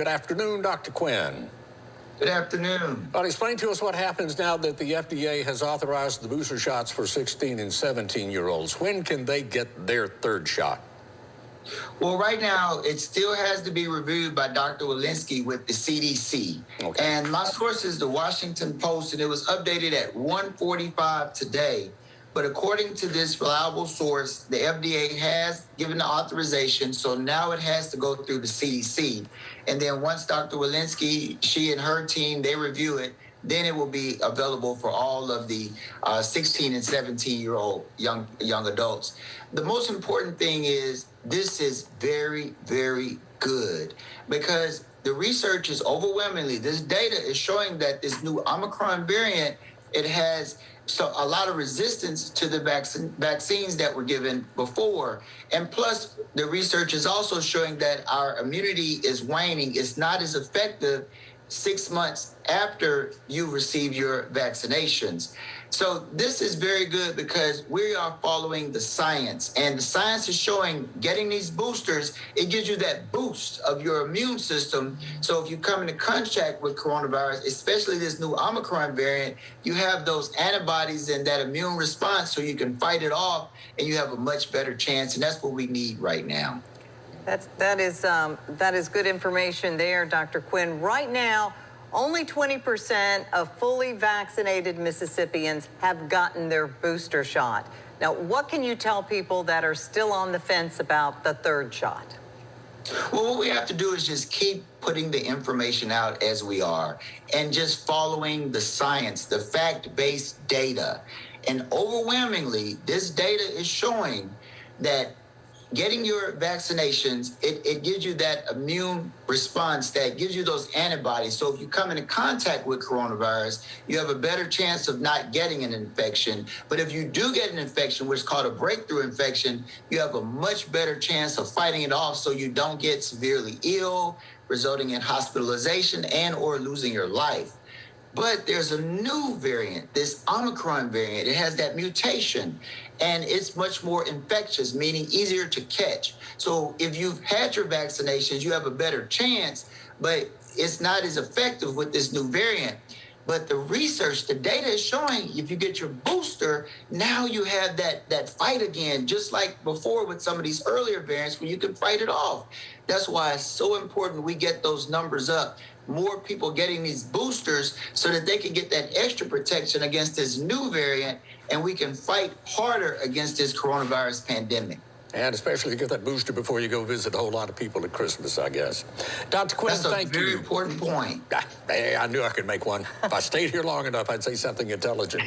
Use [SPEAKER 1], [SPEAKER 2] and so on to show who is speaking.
[SPEAKER 1] Good afternoon, Dr. Quinn.
[SPEAKER 2] Good afternoon.
[SPEAKER 1] Well, explain to us what happens now that the FDA has authorized the booster shots for 16 and 17-year-olds. When can they get their third shot?
[SPEAKER 2] Well, right now, it still has to be reviewed by Dr. Walensky with the CDC.
[SPEAKER 1] Okay.
[SPEAKER 2] And my source is the Washington Post, and it was updated at 1:45 today. But according to this reliable source, the FDA has given the authorization, so now it has to go through the CDC. And then once Dr. Walensky, she and her team, they review it, then it will be available for all of the 16 and 17-year-old young adults. The most important thing is this is very, very good because the research is overwhelmingly, this data is showing that this new Omicron variant, it has a lot of resistance to the vaccines that were given before. And plus, the research is also showing that our immunity is waning. It's not as effective 6 months after you receive your vaccinations. So this is very good because we are following the science, and the science is showing getting these boosters, it gives you that boost of your immune system. So if you come into contact with coronavirus, especially this new Omicron variant, you have those antibodies and that immune response so you can fight it off and you have a much better chance. And that's what we need right now.
[SPEAKER 3] That is good information there, Dr. Quinn. Right now, only 20% of fully vaccinated Mississippians have gotten their booster shot. Now, what can you tell people that are still on the fence about the third shot?
[SPEAKER 2] Well, what we have to do is just keep putting the information out as we are and just following the science, the fact-based data. And overwhelmingly, this data is showing that getting your vaccinations, it gives you that immune response that gives you those antibodies. So if you come into contact with coronavirus, you have a better chance of not getting an infection. But if you do get an infection, which is called a breakthrough infection, you have a much better chance of fighting it off so you don't get severely ill, resulting in hospitalization and or losing your life. But there's a new variant, this Omicron variant. It has that mutation, and it's much more infectious, meaning easier to catch. So if you've had your vaccinations, you have a better chance, but it's not as effective with this new variant. But the research, the data is showing if you get your booster, now you have that fight again, just like before with some of these earlier variants where you can fight it off. That's why it's so important we get those numbers up. More people getting these boosters so that they can get that extra protection against this new variant, and we can fight harder against this coronavirus pandemic.
[SPEAKER 1] And especially get that booster before you go visit a whole lot of people at Christmas, I guess. Dr. Quinn, thank you.
[SPEAKER 2] That's a very important point.
[SPEAKER 1] I knew I could make one. If I stayed here long enough, I'd say something intelligent.